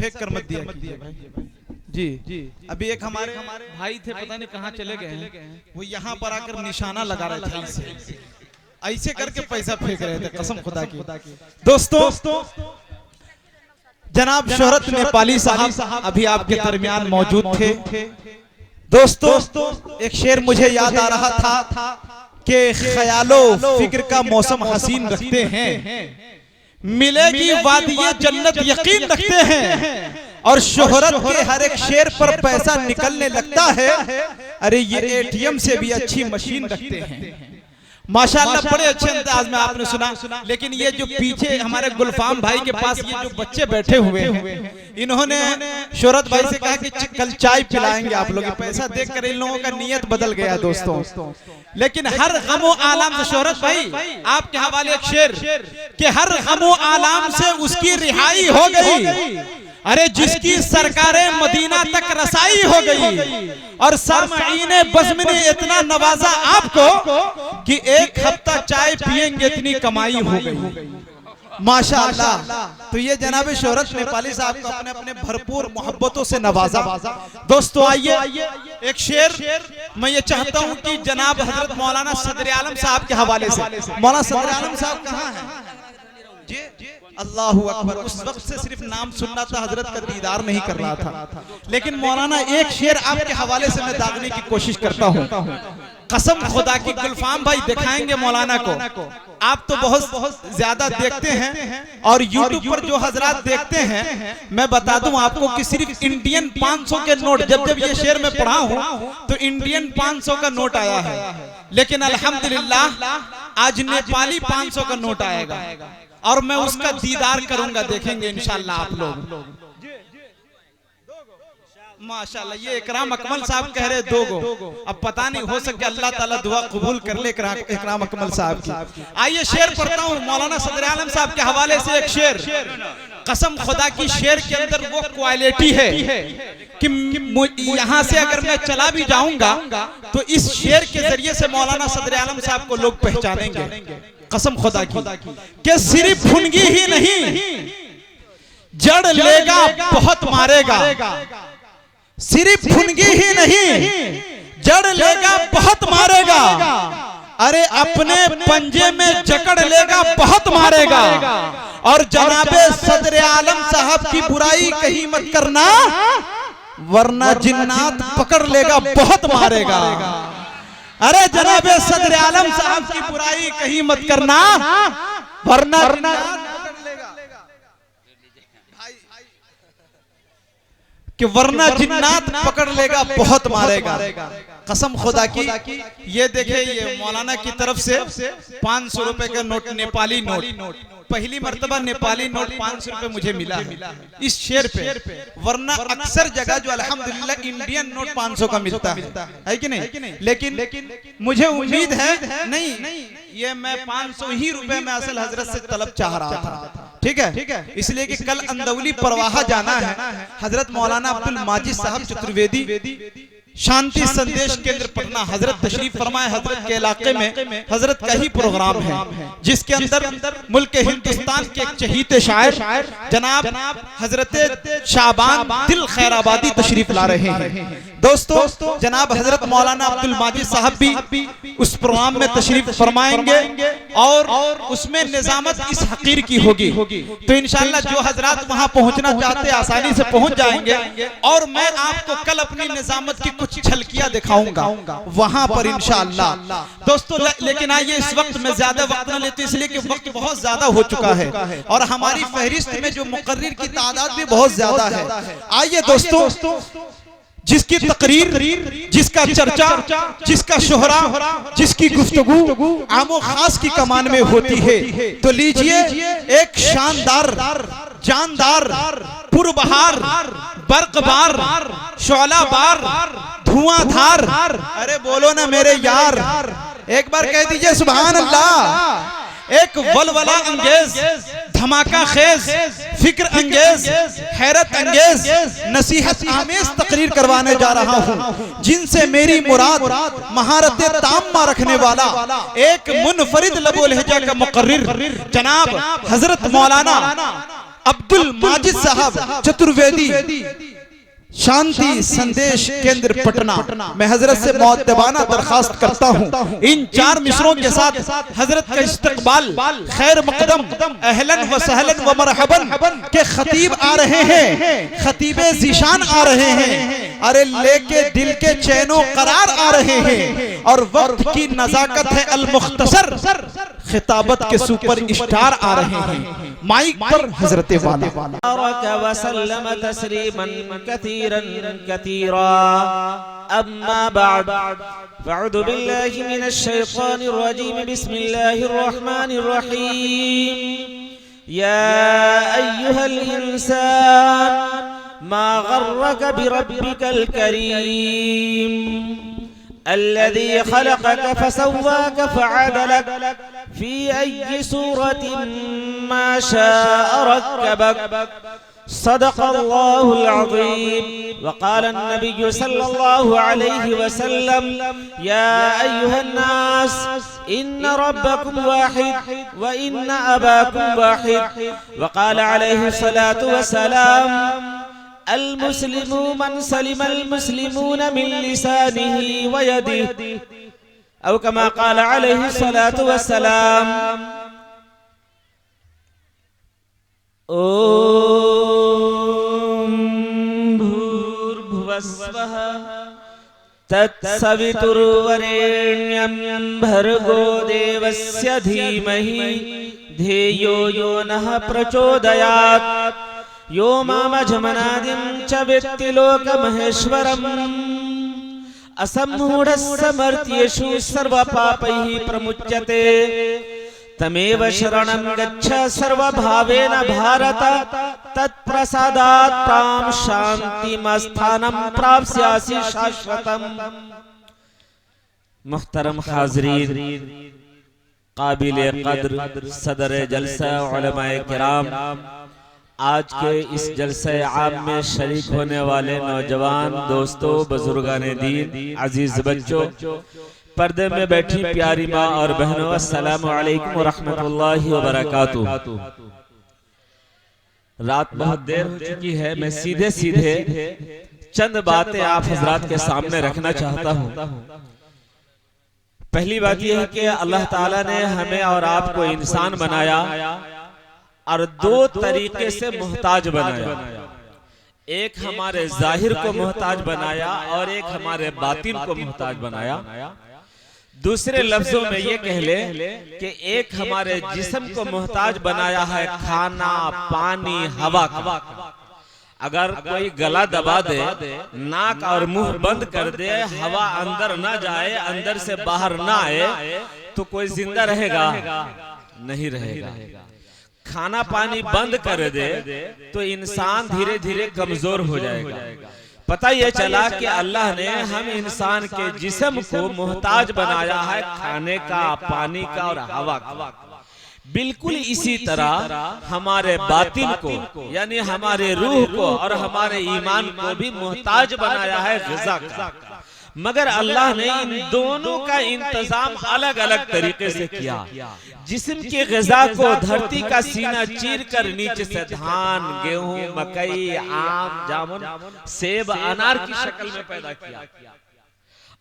फेंक कर मत दिया कीजिए भाई। जी अभी एक हमारे भाई थे, पता नहीं कहाँ चले गए हैं, वो यहाँ पर आकर निशाना लगा रहे थे, ऐसे करके पैसा फेंक रहे थे, कसम खुदा की। दोस्तों जनाब शोहरत नेपाली साहब अभी आपके दरमियान मौजूद थे। दोस्तों एक शेर मुझे याद आ रहा था कि ख्यालो फिक्र का मौसम हसीन रखते हैं, मिलेगी वादिये जन्नत यकीन रखते हैं, और शोहरत के हर एक शेर पर पैसा निकलने लगता है, अरे ये एटीएम से भी अच्छी मशीन रखते हैं। माशाअल्लाह बड़े अच्छे अंदाज में आपने सुना। लेकिन ये जो पीछे हमारे गुलफाम भाई के पास ये जो बच्चे बैठे हुए हैं, इन्होंने शोहरत भाई से कहा कि कल चाय पिलाएंगे आप लोग। पैसा देखकर इन लोगों का नियत बदल गया दोस्तों। लेकिन हर गमो आलाम से, शोहरत भाई आपके हवाले एक शेर कि हर गमो आलाम से उसकी रिहाई हो गई, अरे जिसकी सरकारे मदीना तक रसाई हो गई, और सामईने बज़्म ने इतना नवाजा आपको कि एक हफ्ता चाय पिएंगे इतनी कमाई हो गई। माशाअल्लाह। तो ये जनाब शोहरत नेपाली साहब को अपने अपने भरपूर मोहब्बतों से नवाजा। दोस्तों आइए एक शेर मैं ये चाहता हूँ कि जनाब हजरत मौलाना सदर आलम साहब के हवाले से। मौलाना सदर आलम साहब कहाँ हैं? अल्लाहु अकबर। उस वक्त से सिर्फ नाम सुनना था, हजरत का दीदार नहीं कर रहा था। लेकिन मौलाना एक शेर आपके हवाले से मैं दागने की कोशिश करता हूँ, कसम खुदा की। गुलफाम भाई दिखाएंगे मौलाना को। आप तो बहुत ज्यादा देखते हैं और यूट्यूब पर जो हजरात देखते हैं, मैं बता दूं आपको कि सिर्फ इंडियन 500 के नोट, जब ये शेर में पढ़ा हूं तो इंडियन 500 का नोट आया है, लेकिन अल्हम्दुलिल्लाह आज नेपाली 500 का नोट आएगा और मैं उसका दीदार करूंगा, देखेंगे इंशाल्लाह आप लोग। माशाल्लाह ये इकराम अकमल साहब कह रहे 2 गो, अब पता नहीं हो सके अल्लाह ताला दुआ कबूल कर ले इकराम अकमल साहब की। आइए शेर पढ़ता हूँ मौलाना सदर आलम साहब के हवाले से एक शेर। कसम खुदा की शेर के अंदर वो क्वालिटी है कि यहाँ से अगर मैं चला भी जाऊंगा तो इस शेर के जरिए से मौलाना सदर आलम साहब को लोग पहचानेंगे, कसम खुदा की। कि सिर्फ फुनगी ही नहीं जड़ लेगा बहुत मारेगा, सिर्फ फुनगी ही नहीं जड़ लेगा बहुत मारेगा, अरे अपने पंजे में जकड़ लेगा बहुत मारेगा, और जनाबे सदर आलम साहब की बुराई कहीं मत करना वरना जिन्नात पकड़ लेगा बहुत मारेगा। अरे जनाबे सदर आलम साहब की बुराई कहीं मत करना वरना कि वरना जिन्नात पकड़ लेगा बहुत मारेगा, कसम खुदा की। ये देखिए ये मौलाना की तरफ से 500 रुपए का नोट, नेपाली नोट, पहली मर्तबा नेपाली नोट 500 रुपए मुझे मिला है इस शेर पे, वरना अक्सर जगह जो अल्हम्दुलिल्लाह इंडियन नोट 500 का मिलता है कि नहीं। लेकिन मुझे उम्मीद है नहीं, ये मैं 500 ही रुपए में असल हजरत से तलब चाह रहा था, ठीक है, इसलिए कि कल अंदौली परवाहा जाना है। हजरत मौलाना अब्दुल माजिद साहब चतुर्वेदी शांति संदेश केंद्र पटना हजरत तशरीफ फरमाए। हजरत के इलाके में हजरत का ही प्रोग्राम है जिसके अंदर मुल्क हिंदुस्तान के एक चहीते शायर जनाब हजरत शाबान दिल खैराबादी तशरीफ ला रहे हैं। दोस्तों जनाब हजरत मौलाना अब्दुल माजिद साहब भी उस प्रोग्राम में तशरीफ फरमाएंगे और उसमें निजामत इस हकीर की होगी। तो इंशाअल्लाह जो हजरात वहां पहुंचना चाहते आसानी से पहुंच जाएंगे, और मैं आपको कल अपनी निजामत की कुछ झलकियां दिखाऊंगा वहां पर इंशाअल्लाह। दोस्तों लेकिन आइए इस वक्त में ज्यादा वक्त न लेते, इसलिए कि वक्त बहुत ज्यादा हो चुका है और हमारी फहरिस्त में जो मुकर्रिर की तादाद भी बहुत ज्यादा है। आइए दोस्तों जिसकी तकरीर, जिसका चर्चा, जिसका शोहरा, जिसकी गुफ्तगू आमो खास की कमान में होती है, तो लीजिए एक शानदार, जानदार, पुरबहार, बर्कबार, शोलाबार, धुआंधार, अरे बोलो ना मेरे यार, एक बार कह दीजिए सुभान अल्लाह। एक वलवला अंगेज, धमाका खेज, फिक्र अंगेज, हैरत अंगेज, नसीहत आमेज तकरीर करवाने जा रहा हूँ, जिनसे मेरी मुराद महारत ताम्मा रखने वाला एक मुनफरिद लबो लहजा का मुकर्रिर जनाब हजरत मौलाना अब्दुल माजिद साहब चतुर्वेदी, शांति संदेश केंद्र पटना। मैं हजरत से मुअद्दबाना दरखास्त करता हूँ इन 4 मिसरों के साथ हजरत का इस्तकबाल खैर मकदम अहलन व सहलन व मरहबन के खतीब आ रहे हैं, खतीबे ज़ीशान आ रहे हैं, अरे लेके दिल के चैनो करार आ रहे हैं, और वक्त की नजाकत है अल मुख्तसर, खिताबत के सुपर स्टार आ रहे हैं। माइक पर हजरत वाला वसल्लम तस्लीमन कतीरन कतीरा। अम्मा बाद फअऊज़ु बिल्लाहि मिनश शैतानिर रजीम। बिस्मिल्लाहिर रहमानिर रहीम। या अय्युहल इंसान मा गर्रक बिरब्बिकल करीम अल्लज़ी खलक़क फसव्वाक फअदलक फी अय्यि सूरतिन मा शाअ रक्कबक। सदक़ल्लाहुल अज़ीम। वक़ाल अन्नबिय्यु सल्लल्लाहु अलैहि वसल्लम या अय्युहन्नास इन्न रब्बकुम वाहिद व इन्न अबाकुम वाहिद। वक़ाल अलैहि सलातु वस्सलाम अल मुस्लिमु मन सलिमल मुस्लिमून मिन लिसानिही व यदिही औ कमा क़ाल अलैहि सलातु वस्सलाम। ओम भूर्भुवस्वः तत्सवितुर्वरेण्यं भर्गो देवस्य धीमहि धियो यो नः प्रचोदयात्। यो मामझमनादिं च वेत्ति लोकमहेश्वरम् असम्मूढस्य मर्त्येषु सर्वपापैः प्रमुच्यते। तमेव शरणं गच्छ सर्वभावेन भारत तत्प्रसादात् तां शान्तिमस्थानं प्राप्स्यासि शाश्वतम्। मुहतरम हाज़रीन, काबिले क़द्र सदर जलसा उलमाए किराम, आज के इस जलसे आम में शरीक होने वाले नौजवान दोस्तों, बुजुर्गाने दीन, अजीज बच्चों, पर्दे में बैठी प्यारी माँ और बहनों, अस्सलामु अलैकुम व रहमतुल्लाहि व बरकातुहू। रात बहुत देर हो चुकी है, मैं सीधे सीधे चंद बातें आप हजरात के सामने रखना चाहता हूँ। पहली बात यह है कि अल्लाह ताला ने हमें और आपको इंसान बनाया और 2 तरीके से मोहताज बनाया। एक हमारे जाहिर को मोहताज बनाया और एक हमारे बातिन को मोहताज बनाया। दूसरे लफ्जों में ये कह ले कि एक हमारे जिस्म को मोहताज बनाया है खाना, पानी, हवा का। अगर कोई गला दबा दे, नाक और मुंह बंद कर दे, हवा अंदर ना जाए, अंदर से बाहर ना आए, तो कोई जिंदा रहेगा? नहीं रहेगा। खाना पानी बंद कर दे तो इंसान धीरे धीरे कमजोर हो जाएगा। पता ये चला कि अल्लाह ने हम इंसान के जिस्म को मोहताज बनाया है खाने का, पानी का और हवा का। बिल्कुल इसी तरह हमारे बातिन को यानी हमारे रूह को और हमारे ईमान को भी मोहताज बनाया है ग़िज़ा का। मगर अल्लाह ने इन दोनों का इंतजाम अलग अलग तरीके से किया। जिस्म की ग़िज़ा को धरती का सीना चीर कर नीचे से धान, गेहूं, मकई, आम, जामुन, सेब, अनार की शक्ल में पैदा किया।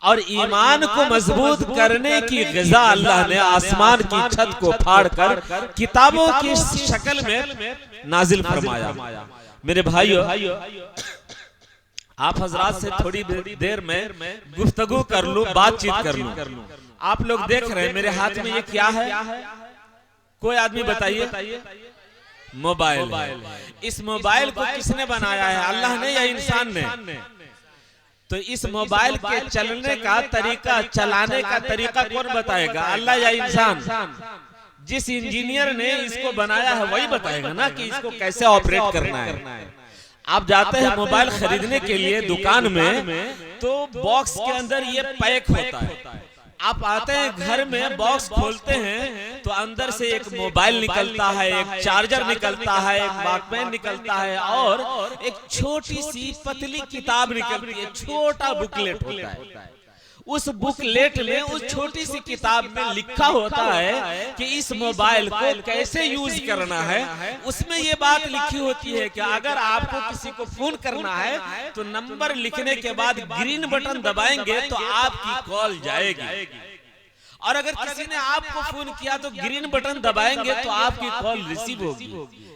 और ईमान को मजबूत करने की ग़िज़ा अल्लाह ने आसमान की छत को फाड़कर किताबों की शक्ल में नाजिल फरमाया। मेरे भाइयों, आप हजरात से थोड़ी देर में गुफ्तगू कर लूं, बातचीत कर लूं। आप लोग देख रहे हैं मेरे हाथ में ये क्या है? कोई आदमी बताइए। मोबाइल। इस मोबाइल को किसने बनाया है, अल्लाह ने या इंसान ने? तो इस मोबाइल के चलने का तरीका, चलाने का तरीका कौन बताएगा, अल्लाह या इंसान? जिस इंजीनियर ने इसको बनाया है वही बताएगा ना कि इसको कैसे ऑपरेट करना है। आप जाते हैं मोबाइल खरीदने के लिए दुकान में, तो बॉक्स के अंदर ये पैक होता है। आप आते हैं घर में, बॉक्स खोलते हैं तो अंदर से एक मोबाइल निकलता है, एक चार्जर निकलता है, एक वॉकमैन निकलता है और एक छोटी सी पतली किताब निकलती है, छोटा बुकलेट होता है। उस बुकलेट में, उस छोटी सी किताब में लिखा होता है कि इस मोबाइल को कैसे यूज करना है। उसमें ये बात लिखी होती है कि अगर आपको किसी को फोन करना है तो नंबर लिखने के बाद ग्रीन बटन दबाएंगे तो आपकी कॉल जाएगी, और अगर किसी ने आपको फोन किया तो ग्रीन बटन दबाएंगे तो आपकी कॉल रिसीव होगी।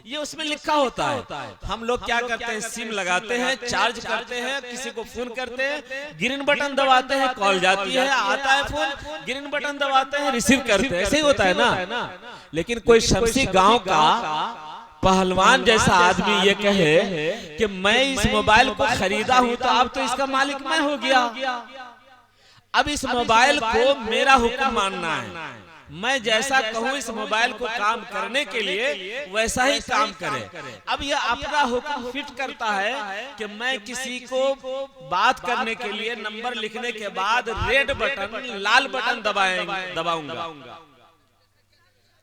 ये उसमें लिखा होता है। हम लोग क्या करते हैं, सिम लगाते हैं, चार्ज करते हैं, किसी को फोन करते हैं, ग्रीन बटन दबाते हैं, कॉल जाती है, आता है फोन, ग्रीन बटन दबाते हैं, रिसीव करते हैं। ऐसे ही होता है ना। लेकिन कोई शमसी गांव का पहलवान जैसा आदमी ये कहे कि मैं इस मोबाइल को खरीदा हूं तो अब तो इसका मालिक मैं हो गया, अब इस मोबाइल को मेरा हुक्म मानना है, मैं जैसा कहूं इस मोबाइल को काम करने के लिए वैसा ही काम करे। अब ये अपना हुक्म फिट करता है कि मैं किसी को बात करने के लिए नंबर लिखने के बाद रेड बटन, लाल बटन दबाऊंगा,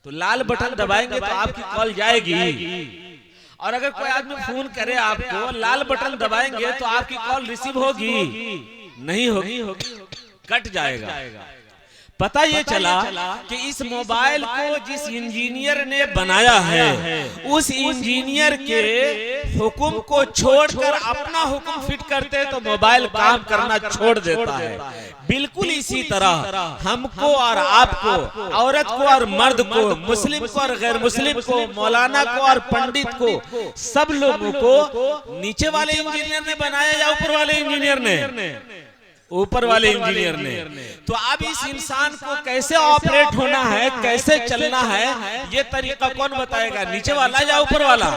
तो लाल बटन दबाएंगे तो आपकी कॉल जाएगी। और अगर कोई आदमी फोन करे आपको, लाल बटन दबाएंगे तो आपकी कॉल रिसीव होगी? नहीं होगी, कट जाएगा। पता ये चला कि इस मोबाइल को जिस इंजीनियर ने बनाया है, उस इंजीनियर के हुक्म को छोड़कर अपना हुक्म फिट करते तो मोबाइल काम करना छोड़ देता है। बिल्कुल इसी तरह हमको और आपको, औरत को और मर्द को, मुस्लिम को और गैर मुस्लिम को, मौलाना को और पंडित को, सब लोगों को नीचे वाले इंजीनियर ने बनाया या ऊपर वाले इंजीनियर ने? ऊपर वाले इंजीनियर ने। तो अब इस इंसान को कैसे ऑपरेट होना है, कैसे चलना है, ये तरीका कौन बताएगा, नीचे वाला या ऊपर वाला?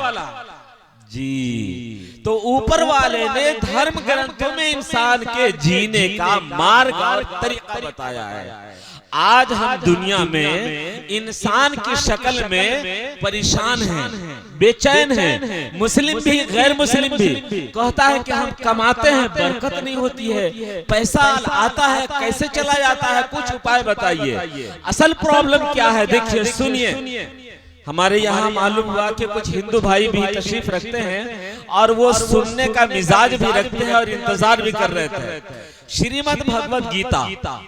जी, तो ऊपर वाले ने धर्म ग्रंथों में इंसान के जीने का मार्ग और तरीका बताया है। आज हम दुनिया में इंसान की शक्ल में परेशान हैं, बेचैन हैं। मुस्लिम भी गैर मुस्लिम भी कहता है कि हम कमाते हैं, बरकत नहीं होती है, पैसा आता है कैसे चला जाता है, कुछ उपाय बताइए। असल प्रॉब्लम क्या है, देखिए सुनिए। हमारे यहाँ मालूम हुआ कि कुछ हिंदू भाई भी तशरीफ रखते हैं और वो सुनने का मिजाज भी रखते हैं और इंतजार भी कर रहे थे। श्रीमद् भगवद गीता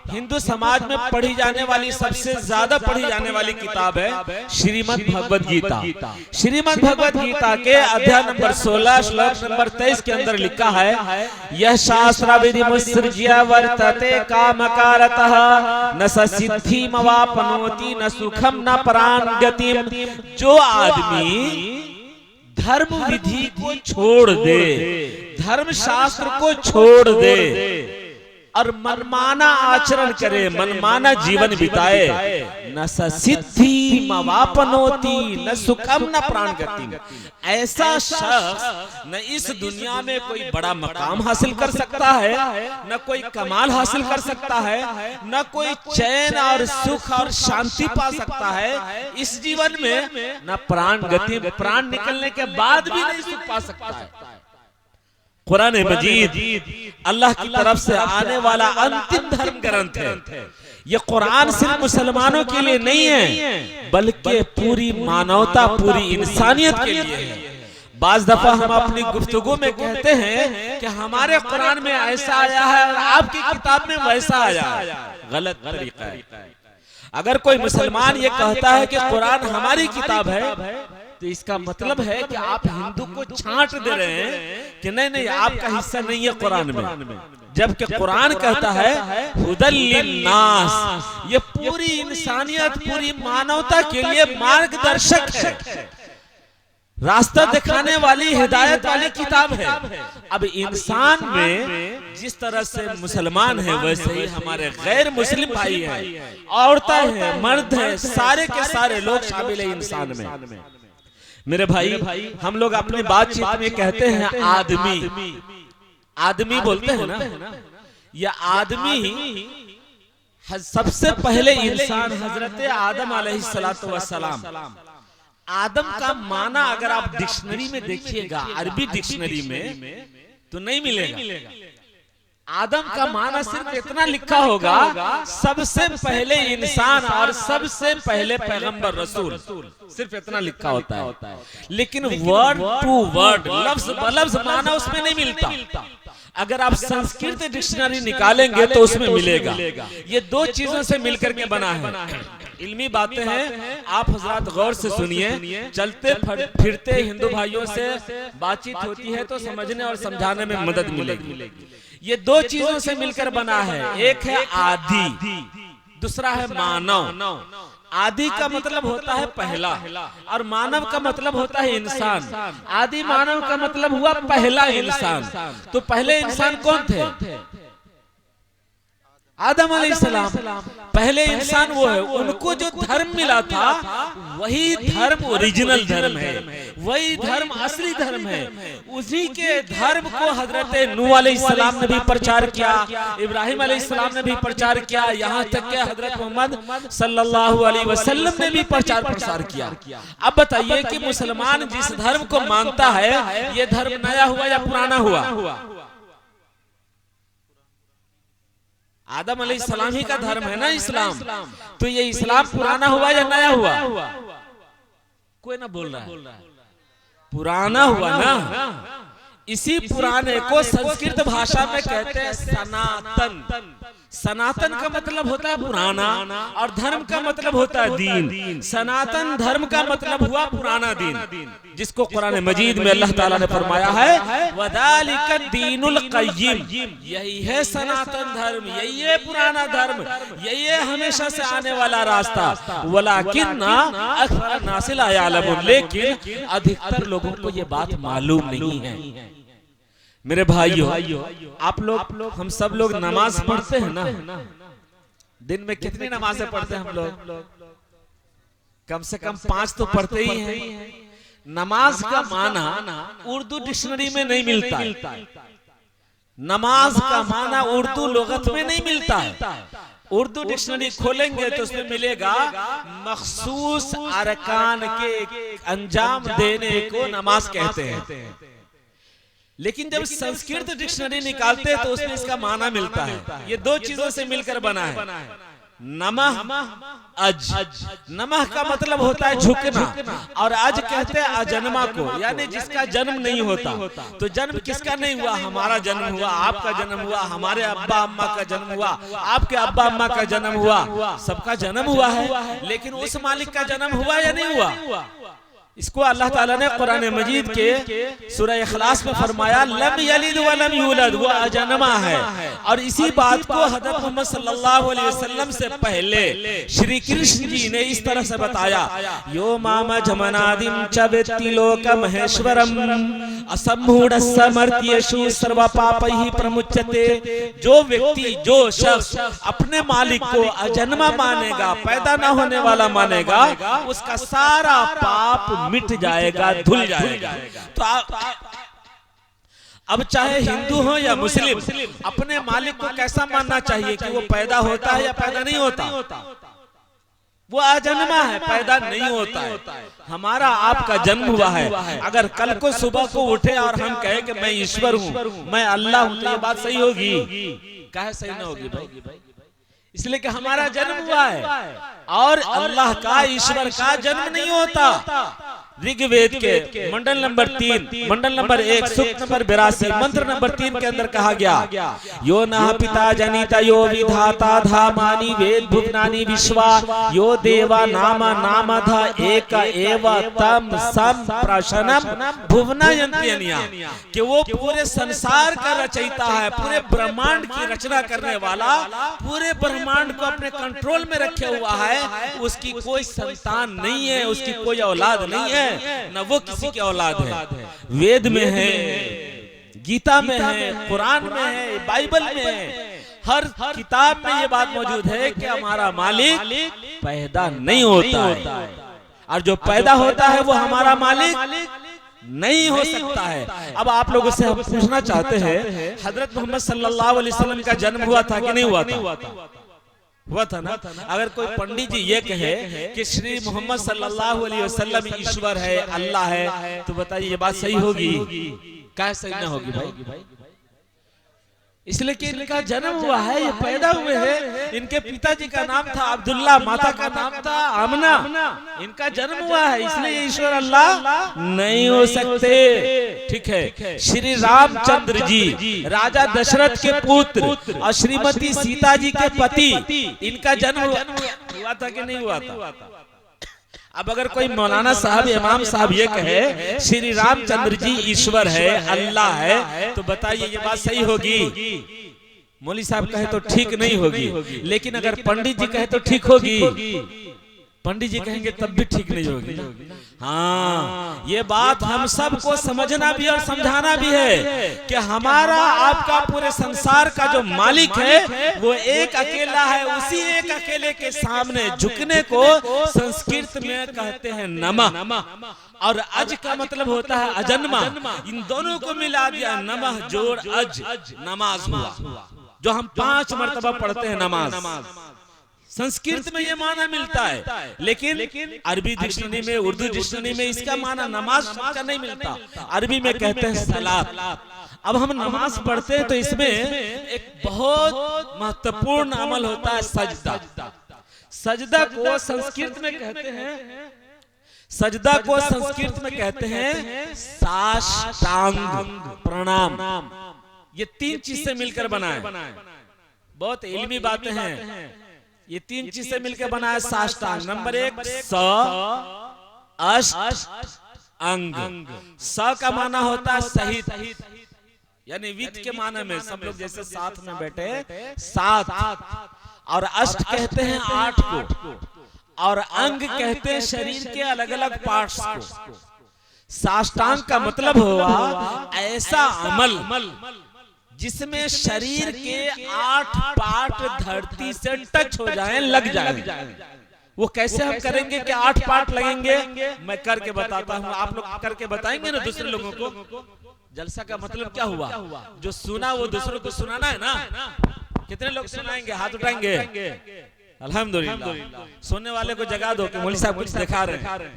हिंदू समाज में पढ़ी जाने वाली, सबसे ज्यादा पढ़ी जाने वाली किताब है श्रीमद् भगवद गीता। श्रीमद् भगवद गीता के अध्याय नंबर 16 श्लोक नंबर 23 के अंदर लिखा है, यह शास्त्र विधि मुत्सृज्य वर्तते कामकारतः न सिद्धिमवाप्नोति न सुखम न परां गतिम। जो आदमी धर्म विधि को छोड़ दे, धर्म शास्त्र को छोड़ दे और मनमाना आचरण करे, मनमाना जीवन बिताए, न सिद्धि मवापनोति न सुखम न प्राणगति, ऐसा शख्स न इस दुनिया में कोई बड़ा मकाम हासिल कर सकता है, न कोई कमाल हासिल कर सकता है, न कोई चैन और सुख और शांति पा सकता है इस जीवन में, न प्राण गति, प्राण निकलने के बाद भी नहीं सुख पा सकता है। कुरान मजीद अल्लाह की तरफ से आने वाला अंतिम धर्म ग्रंथ है। ये कुरान सिर्फ मुसलमानों के लिए नहीं है, बल्कि पूरी मानवता, पूरी इंसानियत के लिए है। बाज दफा हम अपनी गुफ्तगू में कहते हैं कि हमारे कुरान में ऐसा आया है और आपकी किताब में वैसा आया है। गलत तरीका है। अगर कोई मुसलमान ये कहता है कि कुरान हमारी किताब है, तो इसका मतलब है कि आप हिंदू को छांट दे रहे हैं कि नहीं नहीं, आपका हिस्सा नहीं है कुरान में। जबकि कुरान कहता है हुदल लिन्नास, ये पूरी इंसानियत, पूरी मानवता के लिए मार्गदर्शक है, रास्ता दिखाने वाली, हिदायत वाली किताब है। अब इंसान में जिस तरह से मुसलमान है, वैसे ही हमारे गैर मुस्लिम भाई हैं, औरतें हैं, मर्द हैं, सारे के सारे लोग शामिल है इंसान में। मेरे भाई, हम लोग अपनी बातचीत में कहते हैं आदमी, आदमी बोलते हैं ना, ये आदमी सबसे पहले इंसान हजरत आदम अलैहिस्सलातु वस्सलाम। आदम का माना अगर आप डिक्शनरी में देखिएगा, अरबी डिक्शनरी में, तो नहीं मिलेगा। आदम का माना सिर्फ इतना लिखा होगा, सबसे पहले इंसान और सबसे पहले पैगंबर रसूल, सिर्फ इतना लिखा होता है। लेकिन वर्ड टू वर्ड, लफ्ज ब लफ्ज माना उसमें नहीं मिलता। अगर आप संस्कृत डिक्शनरी निकालेंगे तो उसमें मिलेगा। ये दो चीजों से मिलकर के बना है। इल्मी बातें हैं, आप हजरात गौर से सुनिए। चलते फिरते हिंदू भाइयों से बातचीत होती है तो समझने और समझाने में मदद मिलेगी। ये दो चीजों से मिलकर बना है, एक है आदि, दूसरा है मानव। आदि का मतलब होता है पहला और मानव का मतलब होता है इंसान। आदि मानव का मतलब हुआ पहला इंसान। तो पहले इंसान कौन थे? आदम अलैहिस्सलाम पहले इंसान वो है। उनको जो धर्म मिला था वही धर्म ओरिजिनल धर्म है, वही धर्म असली धर्म है। उसी के धर्म को हजरत नूह अलैहिस्सलाम ने भी प्रचार किया, इब्राहिम अलैहिस्सलाम ने भी प्रचार किया, यहाँ तक कि हजरत मोहम्मद सल्लल्लाहु अलैहि वसल्लम ने भी प्रचार प्रसार किया। अब बताइए कि मुसलमान जिस धर्म को मानता है, ये धर्म नया हुआ या पुराना हुआ? आदम अलैहिस्सलाम ही का धर्म है ना इस्लाम। तो ये इस्लाम पुराना हुआ या नया हुआ? कोई ना बोल रहा है, पुराना हुआ ना। इसी पुराने को संस्कृत भाषा में कहते हैं सनातन। सनातन का मतलब होता है पुराना और धर्म का मतलब होता है दीन। सनातन धर्म का मतलब हुआ पुराना दीन, जिसको कुरान मजीद में अल्लाह ताला ने फरमाया है वदालिका दीनुल क़य्यिम। यही है सनातन धर्म, यही है पुराना धर्म, यही है हमेशा से आने वाला रास्ता। वलाकिन्ना अक्सर नास ला यअलमून, लेकिन अधिकतर लोगों को ये बात मालूम नहीं है। मेरे भाइयों, आप लोग, हम सब लोग नमाज पढ़ते हैं ना। दिन में कितनी नमाजें पढ़ते हैं हम लोग? कम से कम 5 तो पढ़ते ही हैं। नमाज का माना उर्दू डिक्शनरी में नहीं मिलता है। नमाज का माना उर्दू लुगत में नहीं मिलता है। उर्दू डिक्शनरी खोलेंगे तो उसमें मिलेगा मखसूस अरकान के अंजाम देने को नमाज कहते हैं। लेकिन जब संस्कृत डिक्शनरी निकालते हैं तो उसमें इसका माना मिलता है। ये दो चीजों से मिलकर बना है। नमः अज, नमः का मतलब होता है झुकना, और अज कहते हैं अजन्मा को, यानी जिसका जन्म नहीं होता। तो जन्म किसका नहीं हुआ? हमारा जन्म हुआ, आपका जन्म हुआ, हमारे अब्बा अम्मा का जन्म हुआ, आपके अब्बा अम्मा का जन्म हुआ, सबका जन्म हुआ है। लेकिन उस मालिक का जन्म हुआ या नहीं हुआ? इसको अल्लाह ताला ने कुरान मजीद के सूरह इखलास में फरमाया लम यलिद व लम यूलद, वो अजन्मा है। और इसी बात को हज़रत मोहम्मद सल्लल्लाहु अलैहि वसल्लम से पहले श्री कृष्ण जी ने इस तरह से बताया यो मामा जमनादिम च वेत्ति लोक महेश्वरम असमूढ़ समर्थ्येषु सर्व पापैः प्रमुच्यते। जो व्यक्ति, जो शख्स अपने मालिक को अजन्मा मानेगा, पैदा न होने वाला मानेगा, उसका सारा पाप मिट जाएगा, धुल जाएगा। तो अब चाहे हिंदू हो या मुस्लिम, अपने मालिक को कैसा मानना चाहिए कि वो पैदा होता है या पैदा नहीं होता? वो अजन्मा है, पैदा नहीं होता है। हमारा आपका जन्म हुआ है। अगर कल को सुबह को उठे और हम कहे कि मैं ईश्वर हूँ, मैं अल्लाह हूँ, तो ये बात सही होगी? काहे सही ना होगी भाई? इसलिए कि हमारा जन्म हुआ है और अल्लाह का, ईश्वर का जन्म नहीं होता। ऋग्वेद के मंडल नंबर 3, मंडल नंबर 1, सूक्त नंबर 82, मंत्र नंबर 3 के अंदर कहा गया यो नः पिता जनिता यो विधाता धामानि वेद भुवनानि विश्वा यो देवा नामा नामधा एक एव तम सम प्रशनम भुवनयन्त्यनिया। कि वो पूरे संसार का रचयिता है, पूरे ब्रह्मांड की रचना करने वाला, पूरे ब्रह्मांड को अपने कंट्रोल में रखे हुआ है। उसकी कोई संतान नहीं है, उसकी कोई औलाद नहीं है, न वो किसी की औलाद है। वेद में है, गीता में है, कुरान में है, बाइबल में है, हर किताब में ये बात मौजूद है कि हमारा मालिक पैदा नहीं होता है, और जो पैदा होता है वो हमारा मालिक नहीं हो सकता है। अब आप लोगों से हम पूछना चाहते हैं, हजरत मोहम्मद सल्लल्लाहु अलैहि वसल्लम का जन्म हुआ था कि नहीं हुआ था? हुआ था ना। अगर कोई पंडित जी ये कहे कि श्री मोहम्मद सल्लल्लाहु अलैहि वसल्लम ईश्वर है, अल्लाह है, तो बताइए ये बात सही होगी? क्या सही ना होगी भाई? इसलिए कि इनका जन्म हुआ है, ये पैदा हुए हैं, इनके पिताजी का नाम था अब्दुल्ला, माता का नाम था आमना, इनका जन्म हुआ है, इसलिए ईश्वर अल्लाह नहीं हो सकते। ठीक है, श्री रामचंद्र जी राजा दशरथ के पुत्र और श्रीमती सीता जी के पति, इनका जन्म हुआ था कि नहीं हुआ था? अब अगर कोई मौलाना साहब, इमाम साहब ये कहे श्री रामचंद्र जी ईश्वर है, अल्लाह है, तो बताइए ये बात सही होगी? मौली साहब कहे तो ठीक नहीं होगी, लेकिन अगर पंडित जी कहे तो ठीक होगी। पंडित जी कहेंगे तब भी ठीक नहीं होगी। हाँ, ये बात हम सबको समझना भी और समझाना भी है कि हमारा आपका पूरे संसार का जो मालिक है वो एक अकेला है। उसी एक अकेले के सामने झुकने को संस्कृत में कहते हैं नमः, और अज का मतलब होता है अजन्मा। इन दोनों को मिला दिया, नमः जोड़ अज, नमाज हुआ, जो हम 5 मर्तबा पढ़ते हैं नमाज। संस्कृत में ये माना मिलता है, लेकिन अरबी डिक्शनरी में, उर्दू डिक्शनरी में इसका माना नमाज का नहीं मिलता। अरबी में कहते हैं सलात। अब हम नमाज पढ़ते हैं तो इसमें एक बहुत महत्वपूर्ण अमल होता है सजदा। सजदा को संस्कृत में कहते हैं, सजदा को संस्कृत में कहते हैं साष्टांग प्रणाम। ये 3 चीज से मिलकर बना है, बहुत इल्मी बातें हैं। ये 3 चीज से मिलकर बना है साष्टांग। नंबर 1 स अष्ट अंग। स का माना होता है सहित, यानी विद के माना में, सब लोग जैसे साथ में बैठे, साथ। और अष्ट कहते हैं 8 को, और अंग कहते हैं शरीर के अलग अलग पार्ट्स को। साष्टांग का मतलब हुआ ऐसा अमल जिसमें शरीर के 8 पार्ट धरती से टच हो जाएं, लग जाएं। वो कैसे हम करेंगे कि 8 पार्ट लगेंगे? मैं करके बताता हूँ, आप लोग करके बताएंगे ना दूसरे लोगों को। जलसा का मतलब क्या हुआ? जो सुना वो दूसरों को सुनाना है ना। कितने लोग सुनाएंगे? हाथ उठाएंगे। अल्हम्दुलिल्लाह। सुनने वाले को जगा दो कि मौलवी साहब कुछ दिखा रहे हैं।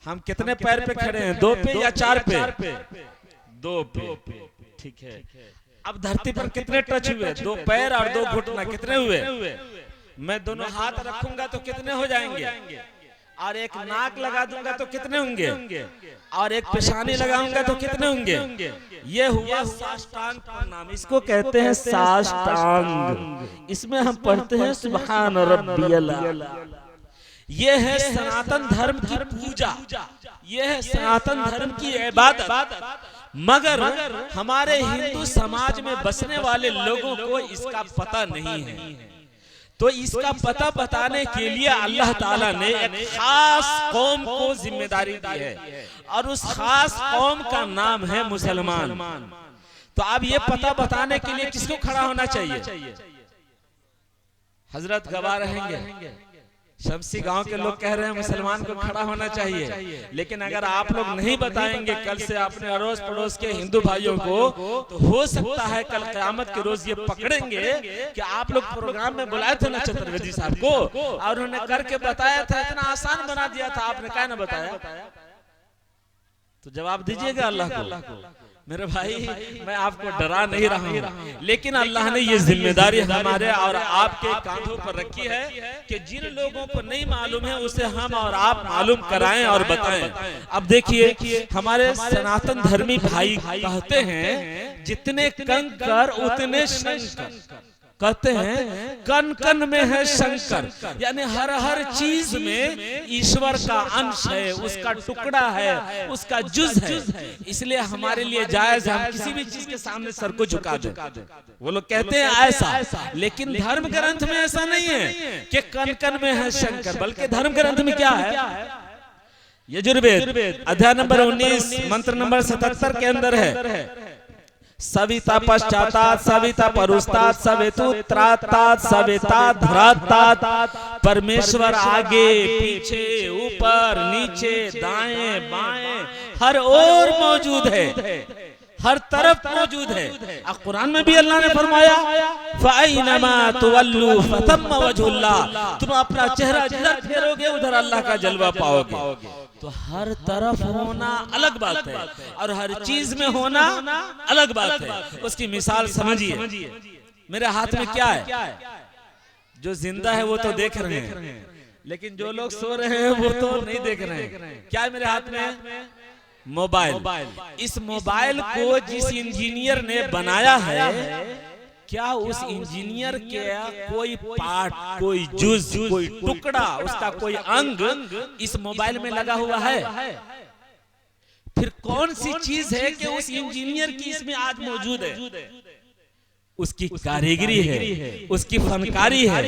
हम कितने पैर पे खड़े हैं? 2 पे या 4 पे? 2 पे। ठीक है। अब धरती पर कितने टच हुए? 2 पैर और 2 घुटना। कितने हुए? मैं दोनों हाथ रखूंगा तो कितने हो जाएंगे? और एक नाक लगा दूंगा तो कितने होंगे? और एक पेशानी लगाऊंगा तो कितने होंगे? ये हुआ साष्टांग प्रणाम। इसको कहते हैं साष्टांग। इसमें हम पढ़ते हैं सुभान रब्बियल आला। ये है सनातन धर्म की पूजा, ये है सनातन धर्म की इबादत। मगर हमारे हिंदू समाज में बसने वाले लोगों को इसका पता नहीं है। तो इसका पता बताने के लिए अल्लाह ताला ने एक खास कौम को जिम्मेदारी दी है, और उस खास कौम का नाम है मुसलमान। तो अब ये पता बताने के लिए किसको खड़ा होना चाहिए? हजरत गवाह रहेंगे, शमसी गांव के लोग कह रहे हैं मुसलमान को खड़ा होना चाहिए। लेकिन अगर आप लोग नहीं बताएंगे कल से अपने अड़ोस पड़ोस के हिंदू भाइयों को, तो हो सकता है कल क़यामत के रोज ये पकड़ेंगे कि आप लोग प्रोग्राम में बुलाए थे ना चतुर्वेदी साहब को, और उन्होंने करके बताया था, इतना आसान बना दिया था, आपने क्या ना बताया? तो जवाब दीजिएगा अल्लाह को। मेरे भाई, मैं आपको डरा नहीं रहा हूँ, लेकिन अल्लाह ने ये जिम्मेदारी हमारे और आपके कांधों पर रखी है कि जिन लोगों को नहीं मालूम है उसे हम और आप मालूम कराएं और बताएं। अब देखिए, हमारे सनातन धर्मी भाई कहते हैं जितने कंकर उतने शंकर। कहते हैं कण कण में है शंकर, यानी हर हर चीज में ईश्वर का अंश है, उसका टुकड़ा है, उसका जुज है। इसलिए हमारे लिए जायज है हम किसी भी चीज के सामने सर को झुका दें। वो लोग कहते हैं ऐसा, लेकिन धर्म ग्रंथ में ऐसा नहीं है कि कण कण में है शंकर, बल्कि धर्म ग्रंथ में क्या है? यजुर्वेद अध्याय नंबर 19 मंत्र नंबर 77 के अंदर है, सविता पश्चातात सविता परुस्तात सवेतुत्रातात सवेता धरातात। परमेश्वर आगे पीछे ऊपर नीचे दाएं बाएं हर ओर मौजूद है। हर तरफ मौजूद है। और कुरान में भी अल्लाह ने फरमाया फ़अइनमा तुवल्लू फथम्मा वजहुल्लाह, तुम अपना चेहरा जिधर फेरोगे उधर अल्लाह का जलवा पाओगे। तो हर तरफ होना अलग बात है और हर चीज में होना अलग बात है। उसकी मिसाल समझिए, मेरे हाथ में क्या है? जो जिंदा है वो तो देख रहे हैं, लेकिन जो लोग सो रहे हैं वो तो नहीं देख रहे हैं। क्या है मेरे हाथ में? मोबाइल। इस मोबाइल को जिस इंजीनियर ने बनाया है, क्या उस इंजीनियर के कोई पार्ट, कोई जुज, कोई टुकड़ा, उसका कोई अंग इस मोबाइल में लगा हुआ है? फिर कौन सी चीज है कि उस इंजीनियर की इसमें आज मौजूद है? उसकी कारीगरी है, उसकी फनकारी है।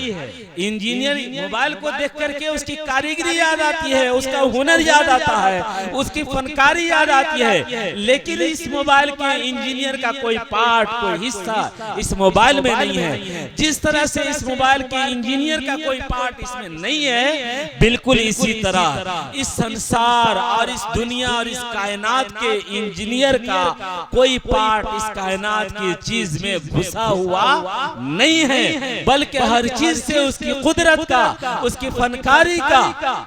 इंजीनियर मोबाइल को देख करके उसकी कारीगरी याद आती है, उसका हुनर याद आता है, उसकी फनकारी याद आती है। लेकिन इस मोबाइल के इंजीनियर का कोई पार्ट, कोई हिस्सा इस मोबाइल में नहीं है। जिस तरह से इस मोबाइल के इंजीनियर का कोई पार्ट इसमें नहीं है, बिल्कुल इसी तरह इस संसार और इस दुनिया और इस कायनात के इंजीनियर का कोई पार्ट इस कायनात की चीज में घुसा हुआ नहीं है, बल्कि हर चीज से उसकी कुदरत का, उसकी फनकारी का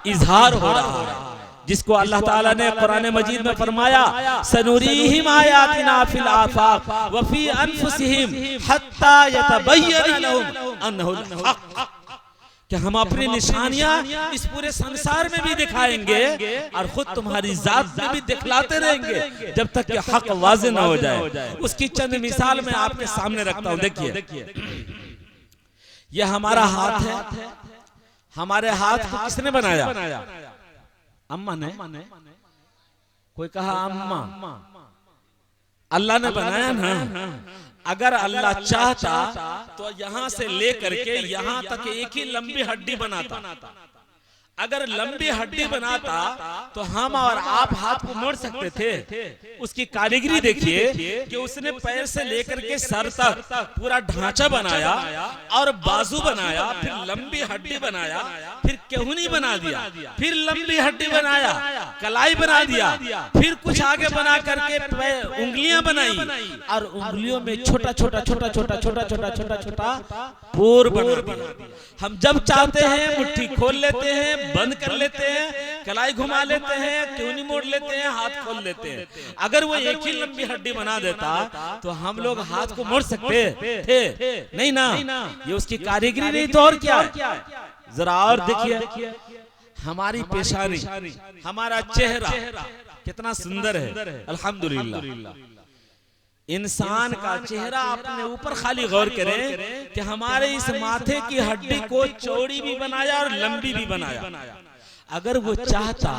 इजहार हो रहा है। जिसको अल्लाह ताला ने कुरान मजीद में फरमाया सनुरीहिम आयातिना फिल आफाक व फी अनफुसिहिम हत्ता यतबय्यन लहुम अन्नहुल हक, कि हम अपनी निशानियां इस पूरे संसार में भी दिखाएंगे और खुद तुम्हारी जात में भी दिखलाते रहेंगे जब तक कि हक वाज़े न हो जाए। उसकी चंद मिसाल मैं आपके सामने रखता हूं। देखिए, यह हमारा हाथ है। हमारे हाथ को किसने बनाया? अम्मा ने। कोई कहा अम्मा, अल्लाह ने बनाया ना। अगर अल्लाह चाहता तो यहां से लेकर के यहां तक एक ही लंबी हड्डी बनाता। अगर लंबी हड्डी बनाता तो हम और आप हाथ को मोड़ सकते थे। उसकी कारीगरी देखिए कि उसने पैर से लेकर के सर तक पूरा ढांचा बनाया और बाजू बनाया, फिर लंबी हड्डी बनाया, फिर केहूनी बना दिया, फिर लंबी हड्डी बनाया, कलाई बना दिया, फिर कुछ आगे बना करके उंगलियां बनाई और उंगलियों में छोटा छोटा छोटा छोटा छोटा छोटा छोटा छोटा पोर बना दिया। हम जब चाहते हैं मुट्ठी खोल लेते हैं, बंद कर लेते हैं, कलाई घुमा लेते हैं, केहूनी मोड़ लेते हैं, हाथ खोल लेते हैं। अगर वो एक ही लंबी हड्डी बना देता तो हम लोग हाथ को मोड़ सकते थे? नहीं ना। ये उसकी कारीगरी नहीं तो और क्या है? जरा और देखिए, हमारी पेशानी, हमारा चेहरा कितना सुंदर है। अल्हम्दुलिल्लाह। इंसान का चेहरा अपने ऊपर खाली गौर करें कि हमारे इस माथे की हड्डी को चौड़ी भी बनाया और लंबी भी बनाया। अगर वो चाहता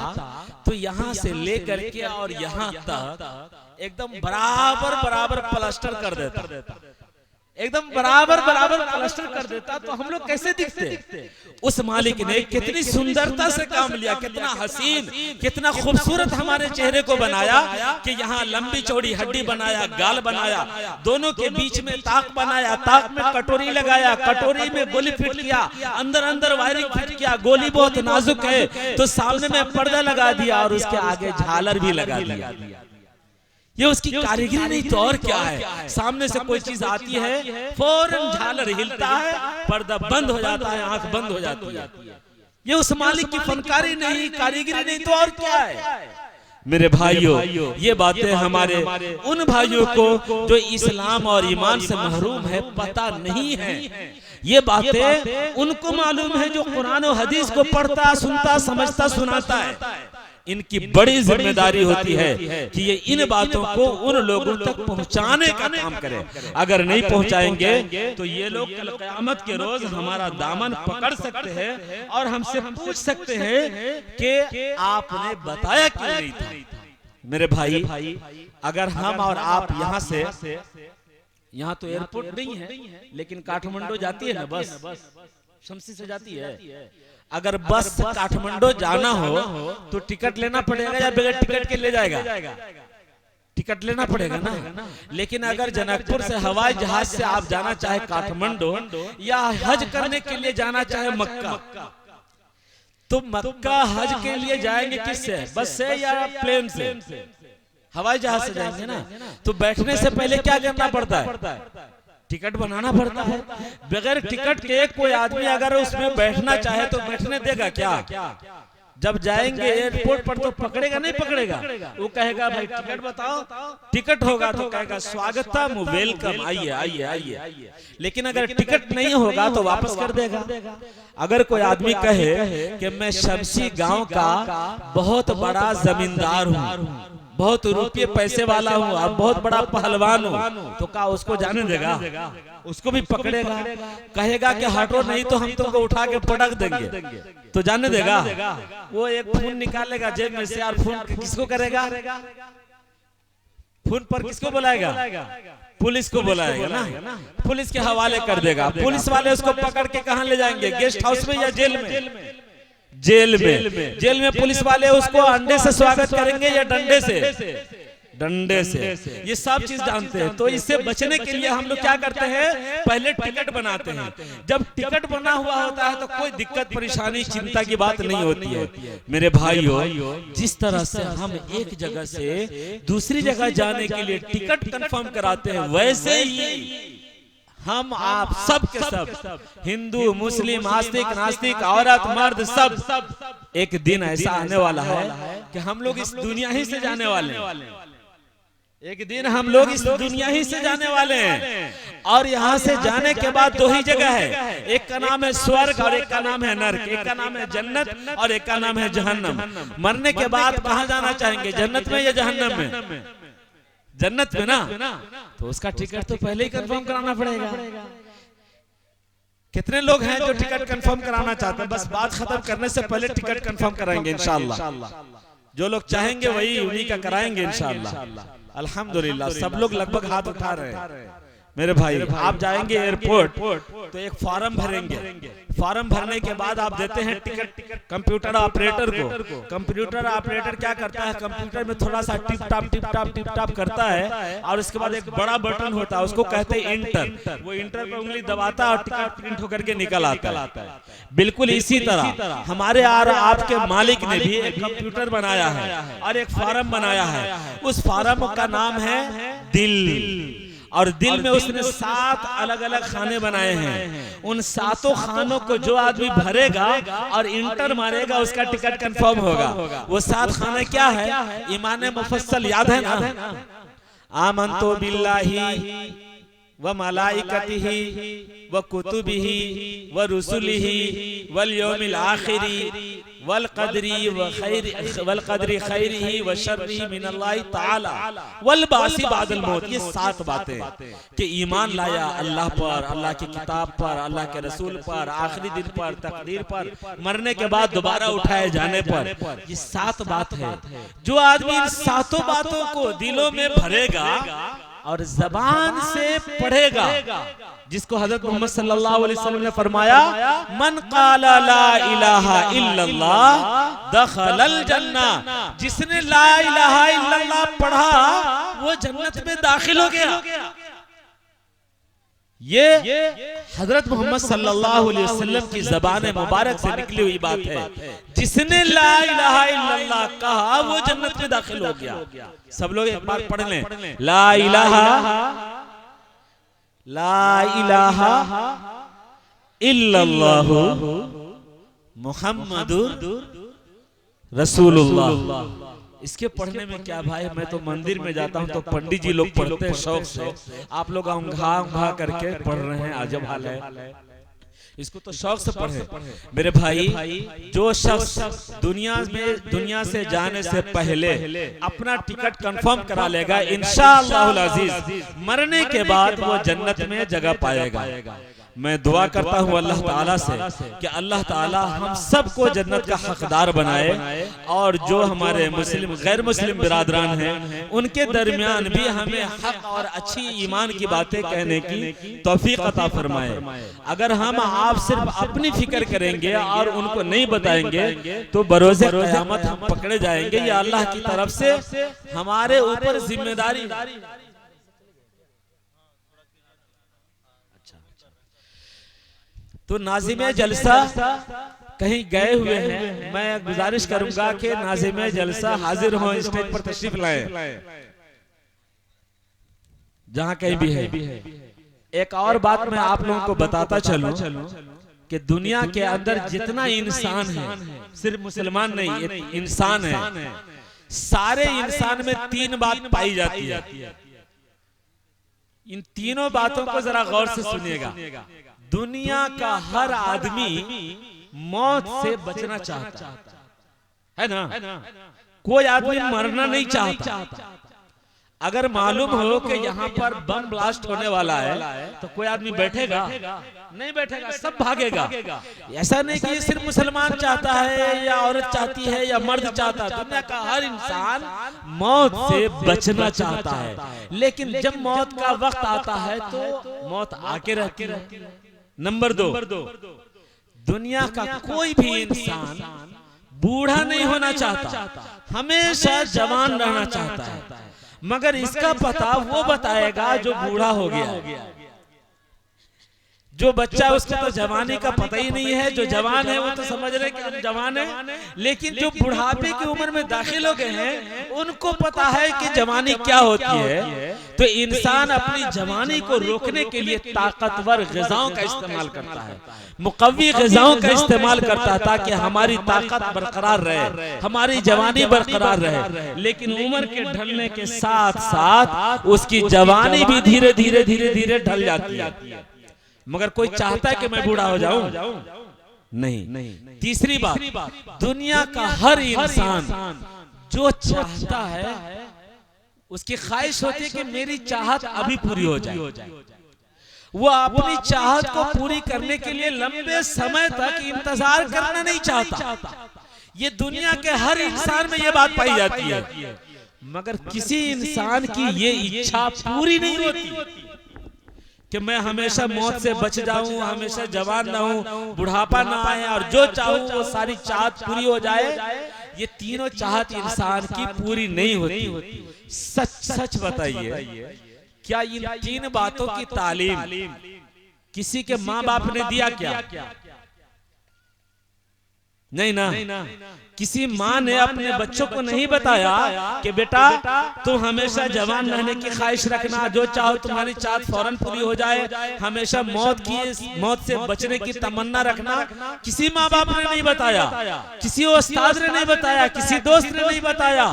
तो यहाँ से लेकर के और यहाँ तक एकदम बराबर बराबर प्लास्टर कर देता, एकदम बराबर बराबर प्लास्टर कर देता, तो हम लोग कैसे दिखते? उस मालिक ने कितनी सुंदरता से काम लिया, कितना हसीन, कितना खूबसूरत हमारे चेहरे को बनाया कि यहाँ लंबी चौड़ी हड्डी बनाया, गाल बनाया, दोनों के बीच में ताक बनाया, ताक में कटोरी लगाया, कटोरी में गोली फिट किया, अंदर अंदर वायरिंग फिट किया। गोली बहुत नाजुक है तो सामने में पर्दा लगा दिया और उसके आगे झालर भी लगा दिया। ये उसकी कारीगरी नहीं तो और क्या है? सामने से कोई चीज आती है, फौरन झालर हिलता है, पर्दा बंद हो जाता है, आंख बंद हो जाती है। ये उस मालिक की फनकारी नहीं, कारीगरी नहीं तो और क्या है? मेरे भाइयों, ये बातें हमारे उन भाइयों को जो इस्लाम और ईमान से महरूम है पता नहीं है। ये बातें उनको मालूम है जो कुरान और हदीस को पढ़ता, सुनता, समझता, सुनाता है। इनकी बड़ी जिम्मेदारी होती है कि ये इन बातों को उन लोगों तक पहुंचाने का काम करें। अगर नहीं पहुंचाएंगे तो ये लोग कल क़यामत के रोज हमारा दामन पकड़ सकते हैं और हमसे पूछ सकते हैं कि आपने बताया क्यों नहीं था। मेरे भाई, अगर हम और आप यहाँ से, यहाँ तो एयरपोर्ट नहीं है लेकिन काठमांडू जाती है ना बस, शमसी से जाती है। अगर बस काठमांडू जाना हो तो टिकट लेना पड़ेगा या बगैर टिकट के ले जाएगा? टिकट लेना पड़ेगा ना। लेकिन अगर जनकपुर से हवाई जहाज से आप जाना चाहे काठमांडू या हज करने के लिए जाना चाहे मक्का, तो मक्का हज के लिए जाएंगे किससे? बस से या प्लेन से? हवाई जहाज से जाएंगे ना, तो बैठने से पहले क्या करना पड़ता है? टिकट बनाना पड़ता है। बगैर टिकट के कोई आदमी अगर उसमें बैठना चाहे तो बैठने देगा क्या? जब जाएंगे एयरपोर्ट पर तो पकड़ेगा नहीं पकड़ेगा, वो कहेगा भाई टिकट बताओ, टिकट होगा तो कहेगा स्वागतम, वेलकम, आइए आइए आइए। लेकिन अगर टिकट नहीं होगा तो वापस कर देगा। अगर कोई आदमी कहे कि मैं शमशी गांव का बहुत बड़ा जमींदार हूँ, बहुत रुपये पैसे वाला हूँ और बहुत बड़ा पहलवान हूँ, तो क्या उसको जाने देगा? उसको भी पकड़ेगा, कहेगा कि हटो नहीं तो हम तुमको उठा के पटक देंगे, तो जाने देगा? वो एक फोन निकालेगा जेब में से और फोन किसको करेगा? फोन पर किसको बुलाएगा? पुलिस को बुलाएगा ना, पुलिस के हवाले कर देगा। पुलिस वाले उसको पकड़ के कहाँ ले जाएंगे? गेस्ट हाउस में या जेल में? जेल में पुलिस वाले उसको अंडे से स्वागत करेंगे या डंडे से? डंडे से। ये सब चीज जानते हैं। तो इससे बचने के लिए हम लोग क्या करते हैं? पहले टिकट बनाते हैं। जब टिकट बना हुआ होता है तो कोई दिक्कत परेशानी चिंता की बात नहीं होती है। मेरे भाइयों, जिस तरह से हम एक जगह से दूसरी जगह जाने के लिए टिकट कंफर्म कराते हैं, वैसे ही हम आप सब के सब, हिंदू मुस्लिम आस्तिक नास्तिक औरत मर्द सब, एक दिन ऐसा आने वाला है कि हम लोग इस दुनिया ही से जाने वाले हैं। एक दिन हम लोग इस दुनिया ही से जाने वाले हैं और यहाँ से जाने के बाद दो ही जगह है, एक का नाम है स्वर्ग और एक का नाम है नरक, एक का नाम है जन्नत और एक का नाम है जहन्नम। मरने के बाद कहाँ जाना चाहेंगे? जन्नत में या जहन्नम में? जन्नत में ना। तो उसका टिकट तो पहले ही कंफर्म कराना पड़ेगा। कितने लोग हैं जो टिकट कंफर्म कराना चाहते हैं? बस बात खत्म करने से पहले टिकट कंफर्म कराएंगे इंशाअल्लाह। जो लोग चाहेंगे वही उन्हीं का कराएंगे इंशाअल्लाह। अल्हम्दुलिल्लाह सब लोग लगभग हाथ उठा रहे हैं। मेरे भाई, आप जाएंगे एयरपोर्ट तो एक फॉर्म भरेंगे। फॉर्म भरने के बाद आप देते हैं टिकट कंप्यूटर ऑपरेटर को। कंप्यूटर ऑपरेटर क्या करता है? कंप्यूटर में थोड़ा सा टिप टाप करता है और उसके बाद एक बड़ा बटन होता है, उसको कहते हैं इंटर। वो इंटर पर उंगली दबाता है और टिकट प्रिंट होकर के निकल आता है। बिल्कुल इसी तरह हमारे और आपके मालिक ने भी एक कंप्यूटर बनाया है और एक फॉर्म बनाया है। उस फॉर्म का नाम है दिल। और दिल में उसने 7 अलग अलग खाने बनाए हैं। उन 7 खानों को जो आदमी भरेगा और इंटर मारेगा उसका टिकट कंफर्म होगा। वो 7 खाने क्या है? ईमान मुफस्सल याद है ना? आमंतु बिल्लाहि व मलाइकतिही व कुतुबिही व रुसुलिही वल यौमिल आखिरी वल क़द्री खैरिही व शर्रिही मिनल्लाहि ताला वल बासी बादल मौत। ये 7 बातें कि ईमान लाया अल्लाह पर, अल्लाह की किताब पर, अल्लाह के रसूल पर, आखिरी दिन पर, तकदीर पर, मरने के बाद दोबारा उठाए जाने पर। ये 7 बात है। जो आदमी इन 7 बातों को दिलों में भरेगा और जबान से पढ़ेगा, जिसको हजरत मोहम्मद सल्लल्लाहु अलैहि वसल्लम ने फरमाया, मन क़ाला ला इलाहा इल्लल्लाह दखलल जन्नह। जिसने ला इलाहा इल्लल्लाह पढ़ा वो जन्नत में दाखिल हो गया। ये हजरत मोहम्मद सल्लल्लाहु अलैहि वसल्लम की ज़बान मुबारक से निकली हुई बात है। जिसने ला इलाहा इल्लल्लाह कहा वो जन्नत में दाखिल हो गया। सब लोग एक बार पढ़ लें, ला इलाहा इल्लल्लाहु मुहम्मदुर रसूलुल्लाह। इसके पढ़ने में क्या भाई, मैं तो मंदिर में जाता हूँ तो पंडित जी लोग पढ़ते हैं शौक से, आप लोग उंघा करके पढ़ रहे हैं, अजब हाल है। इसको तो शौक से पढ़े। मेरे भाई, जो शख्स दुनिया से जाने से पहले अपना टिकट कंफर्म करा लेगा, इंशाअल्लाहुल अजीज मरने के बाद वो जन्नत में जगह पाएगा। मैं दुआ करता हूँ अल्लाह ताला से कि अल्लाह ताला हम सबको जन्नत का हकदार बनाए और जो हमारे मुस्लिम गैर मुस्लिम बिरादरान हैं उनके दरमियान भी हमें हक और अच्छी ईमान की बातें कहने की तौफीक अता फरमाए। अगर हम आप सिर्फ अपनी फिक्र करेंगे और उनको नहीं बताएंगे तो बरोज़े क़यामत हम पकड़े जाएंगे। ये अल्लाह की तरफ से हमारे ऊपर जिम्मेदारी। तो नाज़िमे जलसा कहीं गए हुए हैं, मैं गुजारिश करूंगा कि नाज़िम जलसा हाजिर हो, स्टेज पर तशरीफ लाएं जहां कहीं भी है। एक और बात मैं आप लोगों को बताता चलूं कि दुनिया के अंदर जितना इंसान है, सिर्फ मुसलमान नहीं, इंसान है, सारे इंसान में 3 बात पाई जाती है। इन तीनों बातों को जरा गौर से सुनिएगा। दुनिया का हर आदमी मौत से बचना चाहता है ना, कोई आदमी मरना नहीं चाहता। अगर मालूम हो कि यहाँ पर बम ब्लास्ट होने वाला है तो कोई आदमी बैठेगा? नहीं बैठेगा, सब भागेगा। ऐसा नहीं कि सिर्फ मुसलमान चाहता है या औरत चाहती है या मर्द चाहता है, दुनिया का हर इंसान मौत से बचना चाहता है। लेकिन जब मौत का वक्त आता है तो मौत आके रहती है। नंबर 2, दुनिया का कोई भी इंसान बूढ़ा नहीं होना चाहता, हमेशा जवान रहना चाहता है। मगर इसका पता वो बताएगा जो बूढ़ा हो गया। जो बच्चा उसको तो जवानी का पता ही नहीं है, जो जवान है वो तो समझ रहे कि हम जवान है। लेकिन जो बुढ़ापे की उम्र में दाखिल हो गए हैं उनको पता है कि जवानी क्या होती है। तो इंसान अपनी जवानी को रोकने के लिए ताकतवर ग़िज़ाओं का इस्तेमाल करता है, मुक़व्वी ग़िज़ाओं का इस्तेमाल करता है ताकि हमारी ताकत बरकरार रहे, हमारी जवानी बरकरार रहे। लेकिन उम्र के ढलने के साथ साथ उसकी जवानी भी धीरे धीरे धीरे धीरे ढल जाती है। मगर कोई चाहता है कि मैं बूढ़ा हो जाऊं? नहीं। तीसरी बात, दुनिया का हर इंसान जो चाहता है उसकी ख्वाहिश होती है कि मेरी चाहत अभी पूरी हो जाए। वो अपनी चाहत को पूरी करने के लिए लंबे समय तक इंतजार करना नहीं चाहता। ये दुनिया के हर इंसान में ये बात पाई जाती है। मगर किसी इंसान की ये इच्छा पूरी नहीं होती कि मैं हमेशा मौत से बच जाऊं, हमेशा जवान ना हूं, बुढ़ापा ना आए और जो चाहूं वो सारी चाहत पूरी हो जाए। ये तीनों चाहत इंसान की पूरी नहीं होती। सच सच बताइए, क्या इन 3 बातों की तालीम किसी के माँ बाप ने दिया क्या? नहीं ना। किसी माँ ने अपने बच्चों को नहीं बताया कि बेटा तुम हमेशा जवान रहने की ख्वाहिश रखना, जो चाहो तुम्हारी चाहत फौरन पूरी हो जाए, हमेशा मौत से बचने की तमन्ना रखना। किसी माँ बाप ने नहीं बताया, किसी उस्ताद ने नहीं बताया, किसी दोस्त ने नहीं बताया।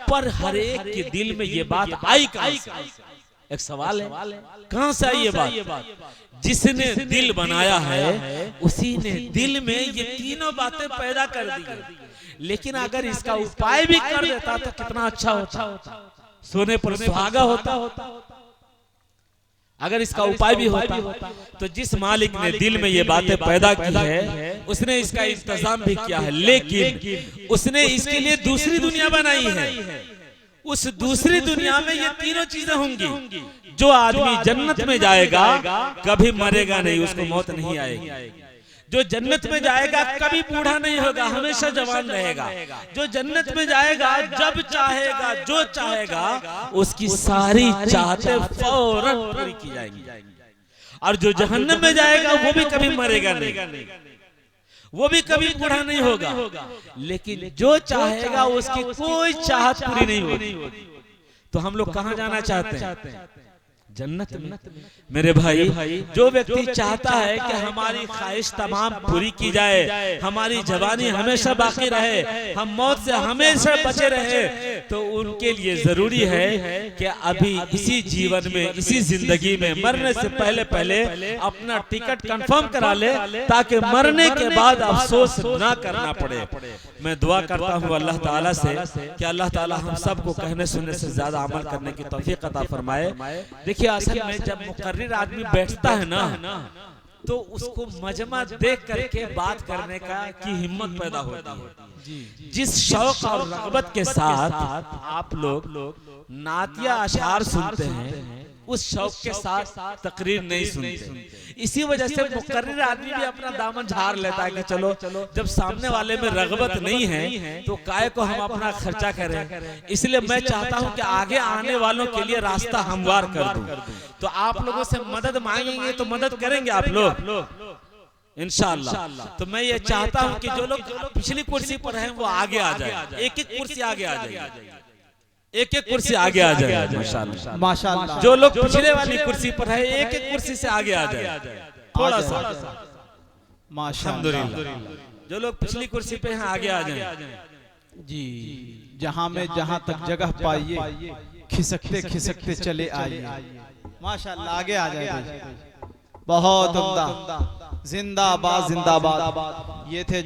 पर हर एक के दिल में ये बात आई कहां से? एक सवाल है, कहां से आई ये बात? जिसने दिल बनाया है उसी ने दिल में ये तीनों बातें पैदा कर दी। लेकिन अगर इसका उपाय भी कर देता तो कितना अच्छा होता, सोने पर सुहागा होता। अगर इसका उपाय भी होता तो जिस मालिक ने दिल में ये बातें पैदा की है उसने इसका इंतजाम भी किया है। लेकिन उसने इसके लिए दूसरी दुनिया बनाई है। उस दूसरी दुनिया में ये तीनों चीजें होंगी। जो आदमी जन्नत में जाएगा कभी मरेगा नहीं, उसको मौत नहीं आएगी। जो जन्नत में जाएगा कभी बूढ़ा नहीं होगा, हमेशा जवान रहेगा। जो जन्नत में जाएगा जब चाहेगा जो चाहेगा उसकी सारी चाहतें फौरन पूरी की जाएंगी। और जो जहन्नम में जाएगा वो भी कभी मरेगा नहीं, वो भी कभी बूढ़ा नहीं होगा। लेकिन जो चाहेगा उसकी कोई चाहत पूरी नहीं होगी। तो हम लोग कहां जाना चाहते हैं? जन्नत में। मेरे भाई, जो व्यक्ति चाहता है कि हमारी ख्वाहिश तमाम पूरी की जाए, हमारी जवानी हमेशा बाकी रहे, हम मौत से हमेशा बचे रहे, तो उनके लिए जरूरी है कि अभी इसी जीवन में, इसी जिंदगी में मरने से पहले पहले अपना टिकट कंफर्म करा ले, ताकि मरने के बाद अफसोस ना करना पड़े। मैं दुआ करता हूँ अल्लाह ताला से कि अल्लाह ताला हम सबको कहने सुनने से ज्यादा अमल करने की तौफीक अता फरमाए। देखिए, असल में जब मुकर्रिर आदमी बैठता है ना तो उसको मजमा देख करके बात करने की हिम्मत पैदा होती है। जिस शौक और रग़बत के साथ आप लोग नातिया अशार सुनते हैं उस शौक के साथ तकरीर नहीं सुनते। इसी वजह से मुकर्रिर आदमी भी अपना दामन झाड़ लेता है कि चलो जब सामने वाले में रग़बत नहीं है तो काय को हम अपना खर्चा करें। इसलिए मैं चाहता हूं कि आगे आने वालों के लिए रास्ता हमवार कर दूं। तो आप लोगों से मदद मांगेंगे तो मदद करेंगे आप लोग? इंशाअल्लाह। तो मैं ये चाहता हूं कि जो लोग पिछली कुर्सी पर हैं वो आगे आ जाए, एक एक कुर्सी आगे आ जाए, एक एक कुर्सी आगे आ जाए माशाअल्लाह माशाअल्लाह। जो लोग पिछले वाली कुर्सी पर है एक एक कुर्सी से आगे आ जाए थोड़ा सा माशाअल्लाह। जो लोग पिछली कुर्सी पे हैं आगे आ जाए जी, जहां में जहां तक जगह पाइए खिसकते खिसकते चले आइए। माशाअल्लाह, आगे आ जाए। बहुत उम्दा, जिंदाबाद जिंदाबाद। ये थे